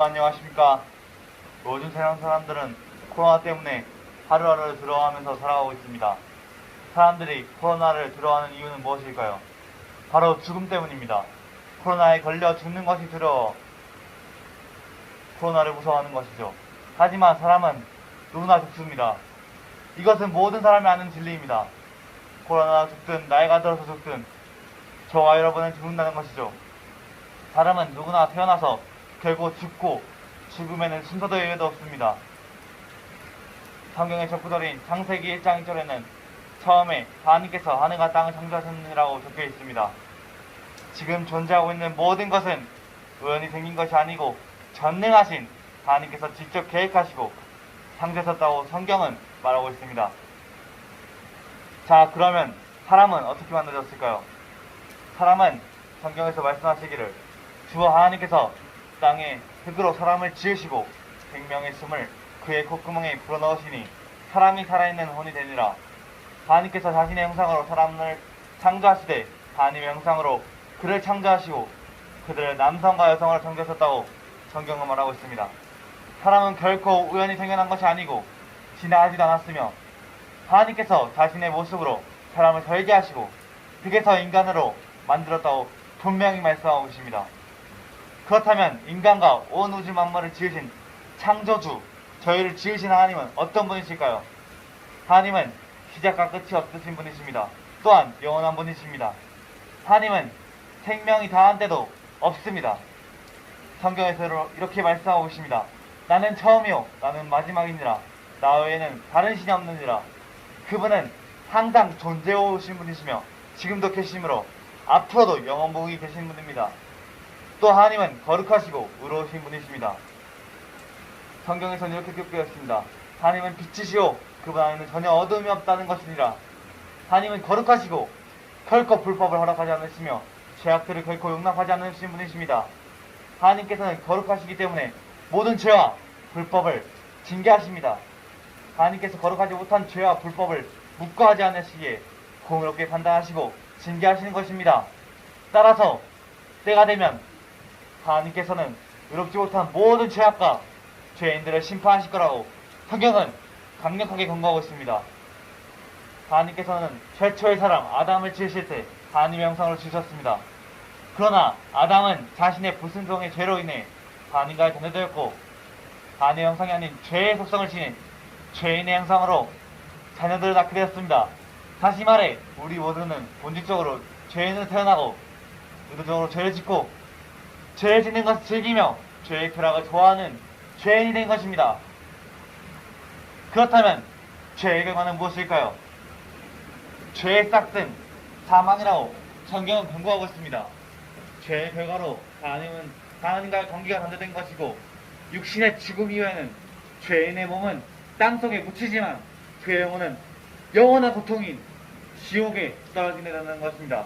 안녕하십니까. 요즘 세상 사람들은 코로나 때문에 하루하루를 두려워하면서 살아가고 있습니다. 사람들이 코로나를 두려워하는 이유는 무엇일까요? 바로 죽음 때문입니다. 코로나에 걸려 죽는 것이 두려워 코로나를 무서워하는 것이죠. 하지만 사람은 누구나 죽습니다. 이것은 모든 사람이 아는 진리입니다. 코로나가 죽든 나이가 들어서 죽든 저와 여러분은 죽는다는 것이죠. 사람은 누구나 태어나서 결국 죽고 죽음에는 순서도 예외도 없습니다. 성경의 적구절인 창세기 1장 1절에는 처음에 하나님께서 하늘과 땅을 창조하셨느니라고 적혀 있습니다. 지금 존재하고 있는 모든 것은 우연히 생긴 것이 아니고 전능하신 하나님께서 직접 계획하시고 창조하셨다고 성경은 말하고 있습니다. 자, 그러면 사람은 어떻게 만들어졌을까요? 사람은 성경에서 말씀하시기를 주 하나님께서 땅에 흙으로 사람을 지으시고 생명의 숨을 그의 콧구멍에 불어넣으시니 사람이 살아있는 혼이 되니라. 하나님께서 자신의 형상으로 사람을 창조하시되 하나님의 형상으로 그를 창조하시고 그들을 남성과 여성으로 창조하셨다고 성경은 말하고 있습니다. 사람은 결코 우연히 생겨난 것이 아니고 지나가지도 않았으며 하나님께서 자신의 모습으로 사람을 설계하시고 흙에서 인간으로 만들었다고 분명히 말씀하고 계십니다. 그렇다면 인간과 온 우주 만물을 지으신 창조주, 저희를 지으신 하나님은 어떤 분이실까요? 하나님은 시작과 끝이 없으신 분이십니다. 또한 영원한 분이십니다. 하나님은 생명이 다한 때도 없습니다. 성경에서 이렇게 말씀하고 계십니다. 나는 처음이요 나는 마지막이니라. 나 외에는 다른 신이 없느니라. 그분은 항상 존재해 오신 분이시며 지금도 계시므로 앞으로도 영원복이 계신 분입니다. 또 하나님은 거룩하시고 의로우신 분이십니다. 성경에서는 이렇게 기록되었습니다. 하나님은 빛이시오 그분 안에는 전혀 어둠이 없다는 것이니라. 하나님은 거룩하시고 결코 불법을 허락하지 않으시며 죄악들을 결코 용납하지 않으신 분이십니다. 하나님께서는 거룩하시기 때문에 모든 죄와 불법을 징계하십니다. 하나님께서 거룩하지 못한 죄와 불법을 묵과하지 않으시기에 공의롭게 판단하시고 징계하시는 것입니다. 따라서 때가 되면 하나님께서는 의롭지 못한 모든 죄악과 죄인들을 심판하실 거라고 성경은 강력하게 경고하고 있습니다. 하나님께서는 최초의 사람 아담을 지으실 때 하나님의 형상으로 지으셨습니다. 그러나 아담은 자신의 불순종의 죄로 인해 하나님과의 단절되었고 하나님의 형상이 아닌 죄의 속성을 지닌 죄인의 형상으로 자녀들을 낳게 되었습니다. 다시 말해 우리 모두는 본질적으로 죄인으로 태어나고 의도적으로 죄를 짓고 죄를 짓는 것을 즐기며 죄의 쾌락을 좋아하는 죄인이 된 것입니다. 그렇다면 죄의 결과는 무엇일까요? 죄의 싹은 사망이라고 성경은 경고하고 있습니다. 죄의 결과로 하나님과의 관계가 단절된 것이고 육신의 죽음 이후에는 죄인의 몸은 땅속에 묻히지만 그의 영혼은 영원한 고통인 지옥에 떨어지게 되는 것입니다.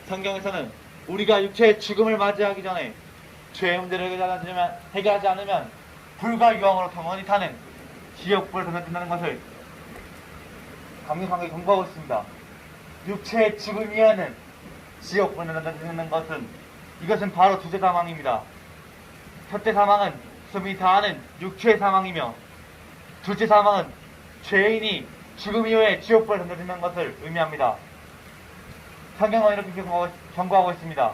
성경에서는 우리가 육체의 죽음을 맞이하기 전에 죄의 문제를 해결하지 않으면 불과 유황으로 영원히 타는 지옥불을 던져진다는 것을 강력하게 경고하고 있습니다. 육체의 죽음 이후에는 지옥불을 던져지는 이것은 바로 두째 사망입니다. 첫째 사망은 숨이 다하는 육체의 사망이며 둘째 사망은 죄인이 죽음 이후에 지옥불을 던져지는 것을 의미합니다. 성경은 이렇게 경고하고 있습니다.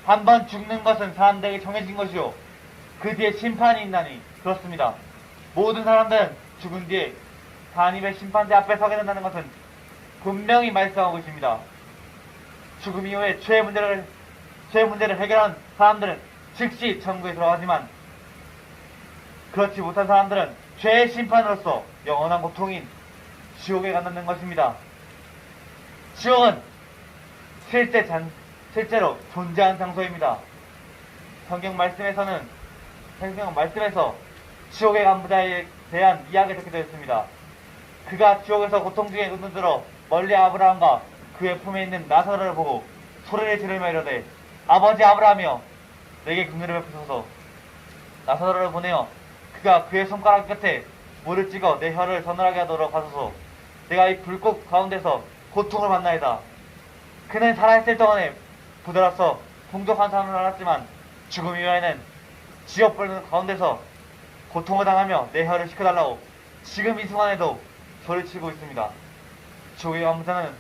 한번 죽는 것은 사람들에게 정해진 것이요 그 뒤에 심판이 있나니 그렇습니다. 모든 사람들은 죽은 뒤에 하나님의 심판대 앞에 서게 된다는 것은 분명히 말씀하고 있습니다. 죽음 이후에 죄의 문제를 해결한 사람들은 즉시 천국에 들어가지만 그렇지 못한 사람들은 죄의 심판으로서 영원한 고통인 지옥에 간다는 것입니다. 지옥은 실제로 존재한 장소입니다. 성경 말씀에서 지옥에 간 부자에 대한 이야기가 적혀되어 있습니다. 그가 지옥에서 고통 중에 눈을 들어 멀리 아브라함과 그의 품에 있는 나사로를 보고 소리를 지르며 이르되 아버지 아브라함이여 내게 긍휼을 베푸소서. 나사로를 보내어 그가 그의 손가락 끝에 물을 찍어 내 혀를 서늘하게 하도록 하소서. 내가 이 불꽃 가운데서 고통을 받나이다. 그는 살아있을 동안에 부드럽서 풍족한 삶을 살았지만 죽음 이후에는 지옥불 가운데서 고통을 당하며 내혈을 시켜달라고 지금 이 순간에도 소리치고 있습니다. 지옥의 왕자는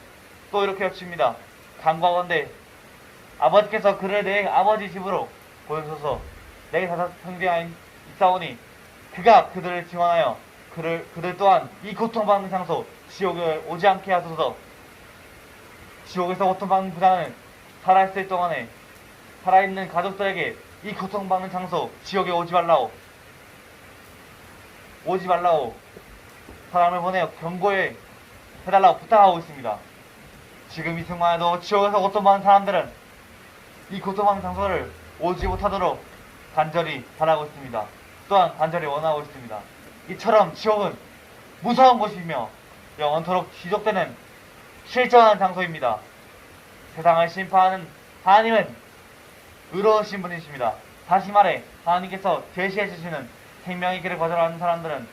또 이렇게 외칩니다. 간과건대 아버지께서 그를 내 아버지 집으로 보내셔서 내게 다섯 형제가 있사오니 그가 그들을 증언하여 그들 또한 이 고통받는 장소 지옥에 오지 않게 하소서. 지옥에서 고통받는 부자는 살아있을 동안에 살아있는 가족들에게 이 고통받는 장소 지옥에 오지 말라고 사람을 보내어 경고해 해달라고 부탁하고 있습니다. 지금 이 순간에도 지옥에서 고통받는 사람들은 이 고통받는 장소를 오지 못하도록 간절히 바라고 있습니다. 또한 간절히 원하고 있습니다. 이처럼 지옥은 무서운 곳이며 영원토록 지속되는 실존하는 장소입니다. 세상을 심판하는 하나님은 의로우신 분이십니다. 다시 말해 하나님께서 제시해 주시는 생명의 길을 거절하는 사람들은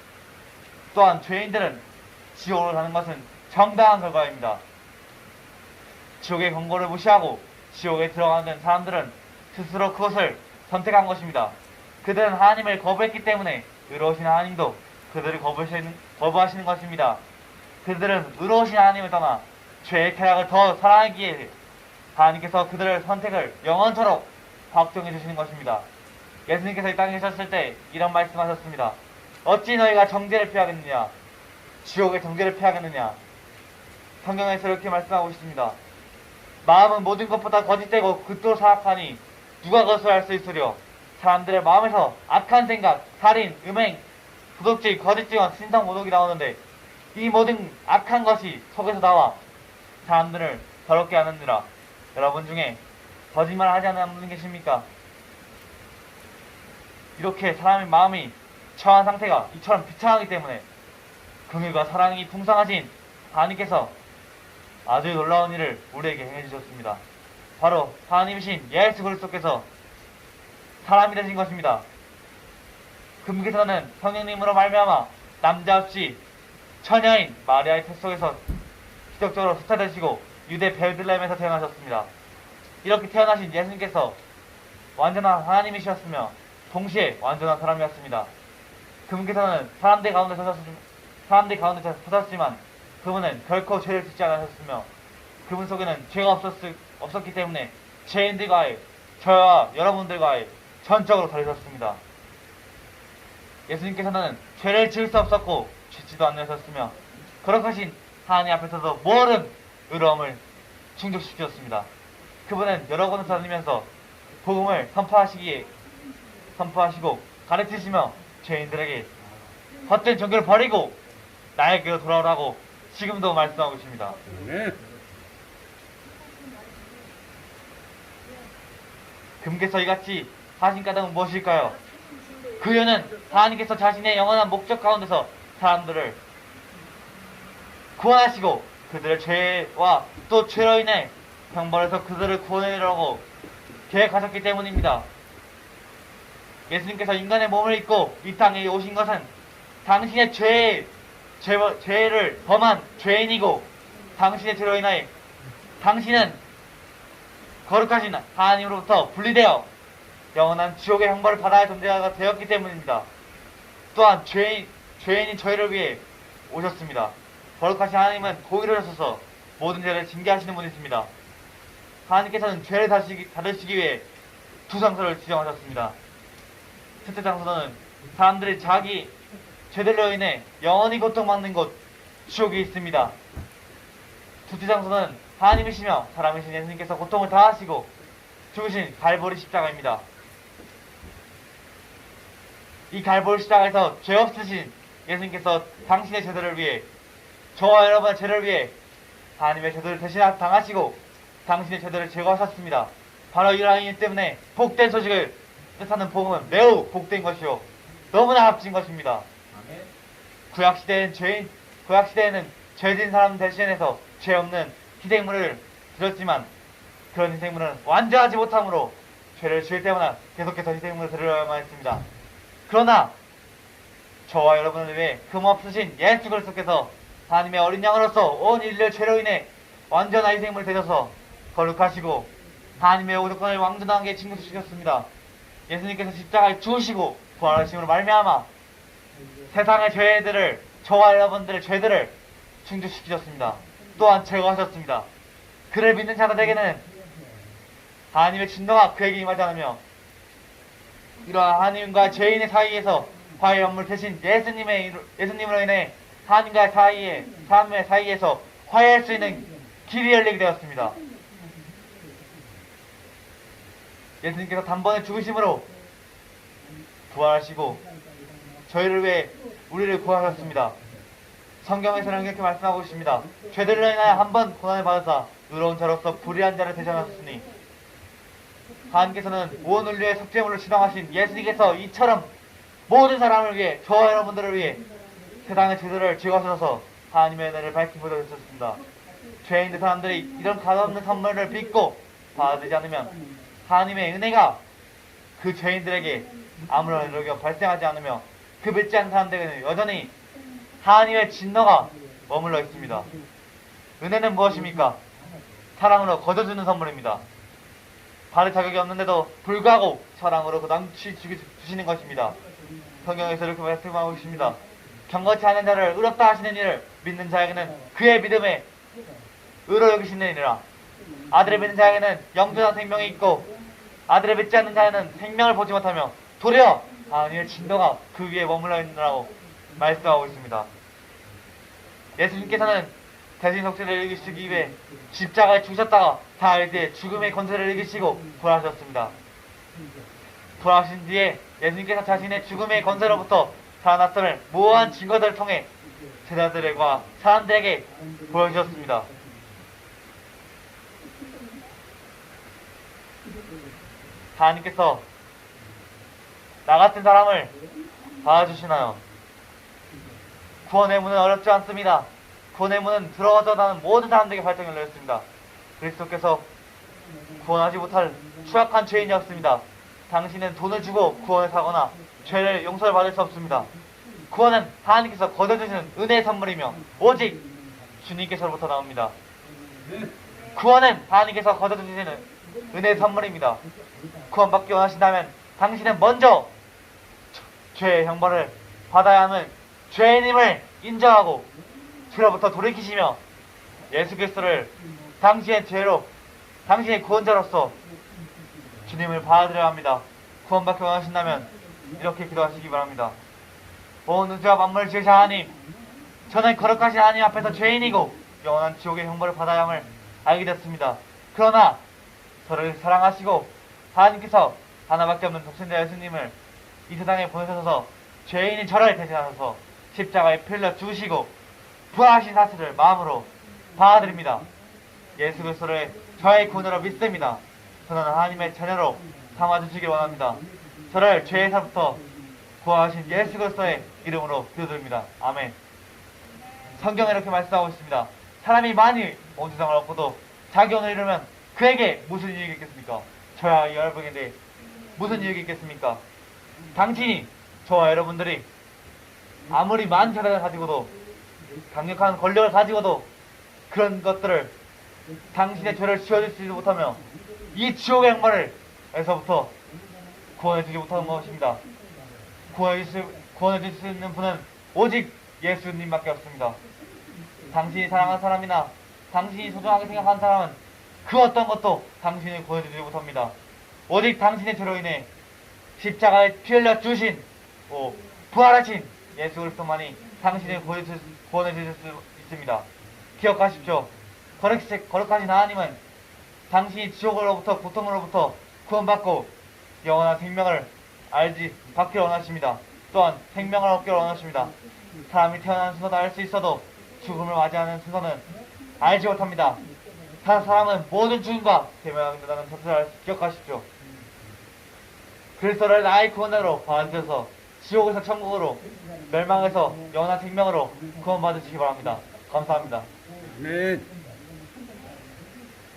또한 죄인들은 지옥으로 가는 것은 정당한 결과입니다. 지옥의 권고를 무시하고 지옥에 들어가는 사람들은 스스로 그것을 선택한 것입니다. 그들은 하나님을 거부했기 때문에 의로우신 하나님도 그들을 거부하시는 것입니다. 그들은 의로우신 하나님을 떠나 죄의 쾌락을 더 사랑하기에 하나님께서 그들의 선택을 영원토록 확정해 주시는 것입니다. 예수님께서 이 땅에 계셨을 때 이런 말씀하셨습니다. 어찌 너희가 정죄를 피하겠느냐? 지옥의 정죄를 피하겠느냐? 성경에서 이렇게 말씀하고 있습니다. 마음은 모든 것보다 거짓되고 극도로 사악하니 누가 그것을 알 수 있으려? 사람들의 마음에서 악한 생각, 살인, 음행, 도둑질, 거짓 증언, 신성 모독이 나오는데 이 모든 악한 것이 속에서 나와 사람들을 더럽게 하느니라. 여러분 중에 거짓말 하지 않는 분 계십니까? 이렇게 사람의 마음이 처한 상태가 이처럼 비참하기 때문에 긍휼과 사랑이 풍성하신 하나님께서 아주 놀라운 일을 우리에게 행해주셨습니다. 바로 하나님이신 예수 그리스도께서 사람이 되신 것입니다. 금기서는 성령님으로 말미암아 남자 없이 처녀인 마리아의 태 속에서 기적적으로 수차되시고 유대 베들레헴에서 태어나셨습니다. 이렇게 태어나신 예수님께서 완전한 하나님이셨으며 동시에 완전한 사람이었습니다. 그분께서는 사람들 가운데 서셨지만 그분은 결코 죄를 짓지 않으셨으며 그분 속에는 죄가 없었기 때문에 죄인들과의 저와 여러분들과의 전적으로 다르셨습니다. 예수님께서는 죄를 지을 수 없었고 짓지도 않으셨으며 거룩하신 하나님 앞에서도 모든 의로움을 충족시켰습니다. 그분은 여러 곳을 다니면서 복음을 선포하시고 가르치시며 죄인들에게 헛된 종교를 버리고 나에게로 돌아오라고 지금도 말씀하고 계십니다. 금께서 이같이 하신 까닭은 무엇일까요? 그 이유는 하나님께서 자신의 영원한 목적 가운데서 사람들을 구원하시고 그들의 죄와 또 죄로 인해 형벌에서 그들을 구원해내려고 계획하셨기 때문입니다. 예수님께서 인간의 몸을 입고 이 땅에 오신 것은 당신의 죄를 범한 죄인이고 당신의 죄로 인하여 당신은 거룩하신 하나님으로부터 분리되어 영원한 지옥의 형벌을 받아야 존재가 되었기 때문입니다. 또한 죄인인 저희를 위해 오셨습니다. 거룩하신 하나님은 공의를 하셔서 모든 죄를 징계하시는 분이십니다. 하나님께서는 죄를 다루시기 위해 두 장소를 지정하셨습니다. 첫째 장소는 사람들이 자기 죄들로 인해 영원히 고통받는 곳 지옥이 있습니다. 둘째 장소는 하나님이시며 사람이신 예수님께서 고통을 다하시고 죽으신 갈보리 십자가입니다. 이 갈보리 십자가에서 죄 없으신 예수님께서 당신의 죄들을 위해 저와 여러분의 죄를 위해 하나님의 죄들을 대신 당하시고 당신의 죄들을 제거하셨습니다. 바로 이러한 이유 때문에 복된 소식을 뜻하는 복음은 매우 복된 것이요 너무나 값진 것입니다. 구약시대에는 죄진 사람 대신해서 죄 없는 희생물을 드렸지만 그런 희생물은 완전하지 못함으로 죄를 지을 때마다 계속해서 희생물을 드려야만 했습니다. 그러나 저와 여러분을 위해 금없으신 예수 그리스도께서 하나님의 어린 양으로서 온 인류의 죄로 인해 완전한 희생물을 되셔서 거룩하시고 하나님의 오조권을 왕존하게 칭송시켰습니다. 예수님께서 십자가에 죽으시고 부활하심으로 말미암아 세상의 죄들을, 저와 여러분들의 죄들을 충족시키셨습니다. 또한 제거하셨습니다. 그를 믿는 자들에게는 하나님의 진노가 그에게 임하지 않으며 이러한 하나님과 죄인의 사이에서 화해 연물 대신 예수님으로 인해 하나님과 사람의 사이에서 화해할 수 있는 길이 열리게 되었습니다. 예수님께서 단번에 죽으심으로 부활하시고 저희를 위해 우리를 구하셨습니다. 성경에서는 이렇게 말씀하고 있습니다. 죄들로 인하여 한 번 고난을 받으사 의로운 자로서 불의한 자를 대신하셨으니 하나님께서는 온 인류의 속죄물로 지정하신 예수님께서 이처럼 모든 사람을 위해, 저와 여러분들을 위해 세상의 죄들을 제거하셔서 하나님의 은혜를 밝히고 되셨습니다. 죄인들 사람들이 이런 값없는 선물을 믿고 받아들이지 않으면 하나님의 은혜가 그 죄인들에게 아무런 이렇게 발생하지 않으며 그 믿지 않는 사람들에게는 여전히 하나님의 진노가 머물러 있습니다. 은혜는 무엇입니까? 사랑으로 거저주는 선물입니다. 받을 자격이 없는데도 불구하고 사랑으로 그 남치 주시는 것입니다. 성경에서 이렇게 말씀하고 있습니다. 경건치 않은 자를 의롭다 하시는 이를 믿는 자에게는 그의 믿음에 의로 여기시느니라. 아들을 믿는 자에게는 영존한 생명이 있고 아들을 믿지 않는 자에는 생명을 보지 못하며 도리어 하나님의 진노가 그 위에 머물러 있느라고 말씀하고 있습니다. 예수님께서는 대신 속죄를 이기시기 위해 십자가에 죽으셨다가 사흘 뒤에 죽음의 권세를 이기시고 부활하셨습니다. 부활하신 뒤에 예수님께서 자신의 죽음의 권세로부터 살아났음을 무한 증거들을 통해 제자들과 사람들에게 보여주셨습니다. 하나님께서 나 같은 사람을 받아주시나요? 구원의 문은 어렵지 않습니다. 구원의 문은 들어가서 나는 모든 사람들에게 발등이 열렸습니다. 그리스도께서 구원하지 못할 추악한 죄인이 없습니다. 당신은 돈을 주고 구원을 사거나 죄를 용서를 받을 수 없습니다. 구원은 하나님께서 거둬주시는 은혜의 선물이며 오직 주님께서로부터 나옵니다. 구원은 하나님께서 거둬주시는 은혜의 선물입니다. 구원받기 원하신다면 당신은 먼저 죄의 형벌을 받아야 하는 죄인임을 인정하고 죄로부터 돌이키시며 예수 그리스도를 당신의 죄로, 당신의 구원자로서 주님을 받아들여야 합니다. 구원받기 원하신다면 이렇게 기도하시기 바랍니다. 온 우주와 만물을 지으신 하나님, 저는 거룩하신 하나님 앞에서 죄인이고 영원한 지옥의 형벌을 받아야 함을 알게 됐습니다. 그러나 저를 사랑하시고 하나님께서 하나밖에 없는 독생자 예수님을 이 세상에 보내셔서 죄인인 저를 대신하셔서 십자가에 피 흘려 죽으시고 부활하신 사실을 마음으로 받아들입니다. 예수 그리스도를 저의 구원으로 믿습니다. 저는 하나님의 자녀로 삼아주시길 원합니다. 저를 죄에서부터 구원하신 예수 그리스도의 이름으로 기도드립니다. 아멘. 성경에 이렇게 말씀하고 있습니다. 사람이 많이 온 세상을 얻고도 자기 오늘 이루면 그에게 무슨 이익이 있겠습니까? 저와 여러분에게 무슨 이익이 있겠습니까? 당신이, 저와 여러분들이 아무리 많은 재산을 가지고도, 강력한 권력을 가지고도 그런 것들을 당신의 죄를 지워주지 못하며 이 지옥의 양말을 에서부터 구원해주지 못하는 것입니다. 구원해줄 수 있는 분은 오직 예수님밖에 없습니다. 당신이 사랑하는 사람이나 당신이 소중하게 생각하는 사람은 그 어떤 것도 당신을 구원해주지 못합니다. 오직 당신의 죄로 인해 십자가에 피 흘려 주신 부활하신 예수 그리스도만이 당신을 구원해주실 수 있습니다. 기억하십시오. 거룩하신 하나님은 당신이 지옥으로부터, 고통으로부터 구원받고 영원한 생명을 받기를 원하십니다. 또한 생명을 얻기를 원하십니다. 사람이 태어나는 순서도 알 수 있어도 죽음을 맞이하는 순서는 알지 못합니다. 사람은 모든 죽음과 대면하게 된다는 사실을 기억하십시오. 그리스도를 나의 구원으로 받아주셔서 지옥에서 천국으로, 멸망에서 영원한 생명으로 구원받으시기 바랍니다. 감사합니다. 아멘.